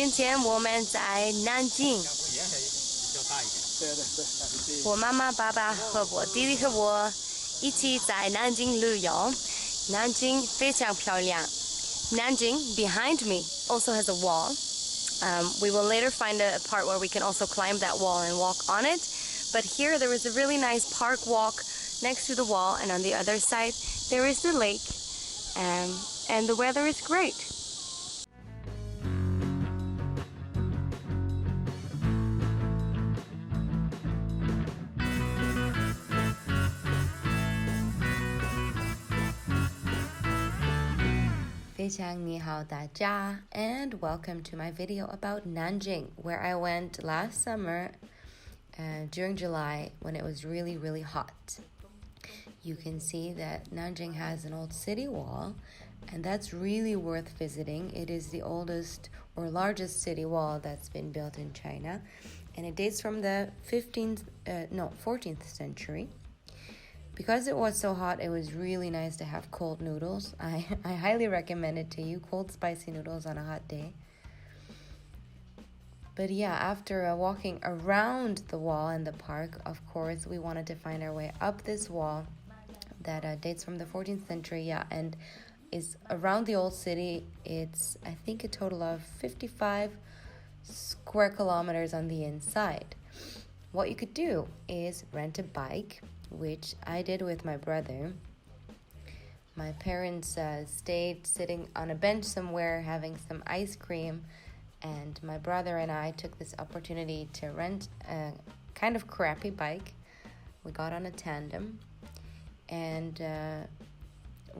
今天我们在南京，我妈妈、爸爸和我弟弟和我一起在南京旅游。南京非常漂亮。Nanjing, behind me, also has a wall. We will later find a part where we can also climb that wall and walk on it. But here there is a really nice park walk next to the wall, and on the other side there is the lake, and the weather is great. 非常你好大家 and welcome to my video about Nanjing, where I went last summer during July when it was really hot. You can see that Nanjing has an old city wall, and that's really worth visiting. It is the oldest or largest city wall that's been built in China, and it dates from the 14th century. Because it was so hot, it was really nice to have cold noodles. I highly recommend it to you, cold spicy noodles on a hot day. But yeah, after walking around the wall and the park, of course, we wanted to find our way up this wall that dates from the 14th century, and is around the old city. It's, I think, a total of 55 square kilometers on the inside. What you could do is rent a bike, which I did with my brother. My parents stayed sitting on a bench somewhere having some ice cream, and my brother and I took this opportunity to rent a kind of crappy bike. We got on a tandem, and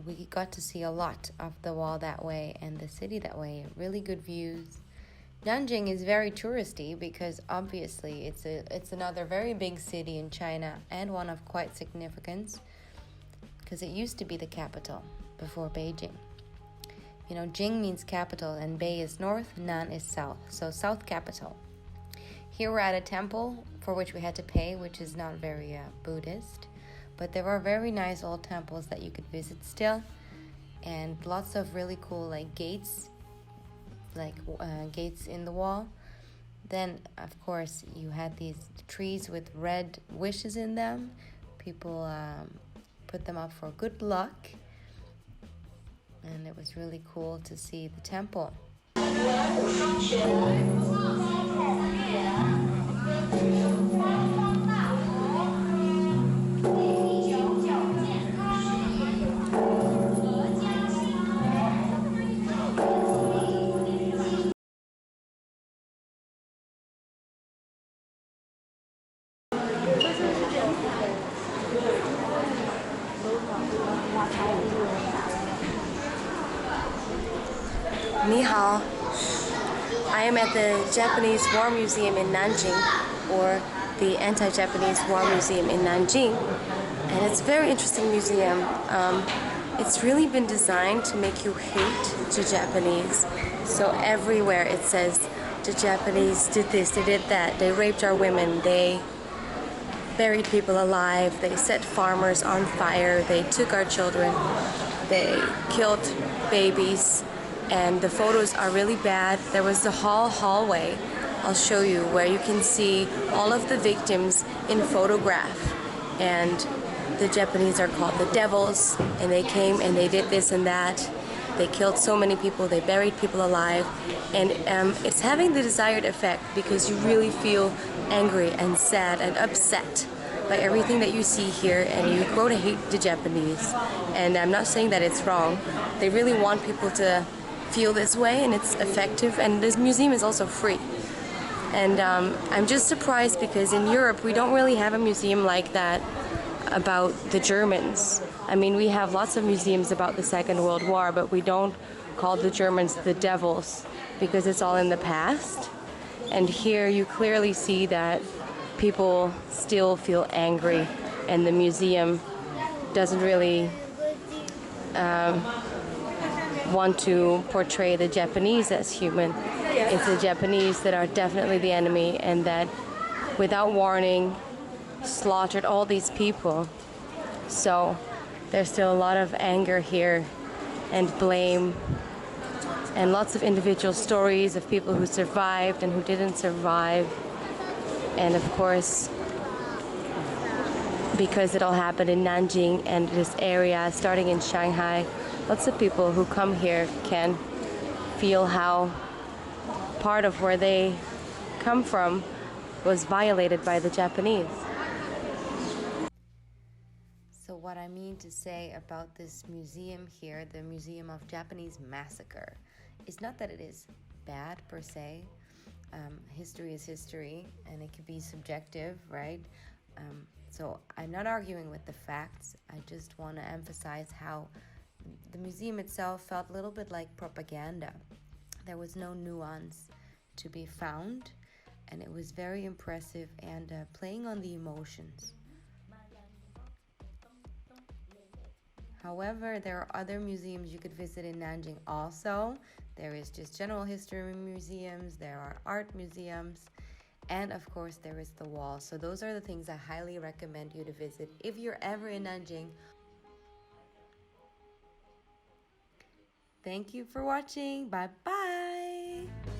we got to see a lot of the wall that way and the city that way. Really good views. Nanjing is very touristy because obviously it's another very big city in China and one of quite significance, because it used to be the capital before Beijing. You know, Jing means capital and Bei is north, Nan is south, so south capital. Here we're at a temple for which we had to pay, which is not very Buddhist, but there are very nice old temples that you could visit still, and lots of really cool gates in the wall. Then of course you had these trees with red wishes in them. People put them up for good luck, and it was really cool to see the temple. Nihao. I am at the Japanese War Museum in Nanjing, or the Anti-Japanese War Museum in Nanjing, and it's a very interesting museum. It's really been designed to make you hate the Japanese. So everywhere it says the Japanese did this, they did that, they raped our women, they buried people alive, they set farmers on fire, they took our children, they killed babies, and the photos are really bad. There was the hallway, I'll show you, where you can see all of the victims in photograph, and the Japanese are called the devils, and they came and they did this and that. They killed so many people, they buried people alive, and it's having the desired effect, because you really feel angry and sad and upset by everything that you see here, and you grow to hate the Japanese. And I'm not saying that it's wrong. They really want people to feel this way, and it's effective, and this museum is also free. And I'm just surprised because in Europe we don't really have a museum like that about the Germans. I mean, we have lots of museums about the Second World War, but we don't call the Germans the devils because it's all in the past. And here you clearly see that people still feel angry, and the museum doesn't really want to portray the Japanese as human. It's the Japanese that are definitely the enemy, and that without warning slaughtered all these people. So there's still a lot of anger here and blame and lots of individual stories of people who survived and who didn't survive. And of course, because it all happened in Nanjing and this area, starting in Shanghai, lots of people who come here can feel how part of where they come from was violated by the Japanese. So what I mean to say about this museum here, the Museum of Japanese Massacre, is not that it is bad per se. History is history, and it can be subjective, right? So I'm not arguing with the facts. I just want to emphasize how the museum itself felt a little bit like propaganda. There was no nuance to be found, and it was very impressive and playing on the emotions. However, there are other museums you could visit in Nanjing also. There is just general history museums, there are art museums, and of course there is the wall. So those are the things I highly recommend you to visit if you're ever in Nanjing. Thank you for watching. Bye bye.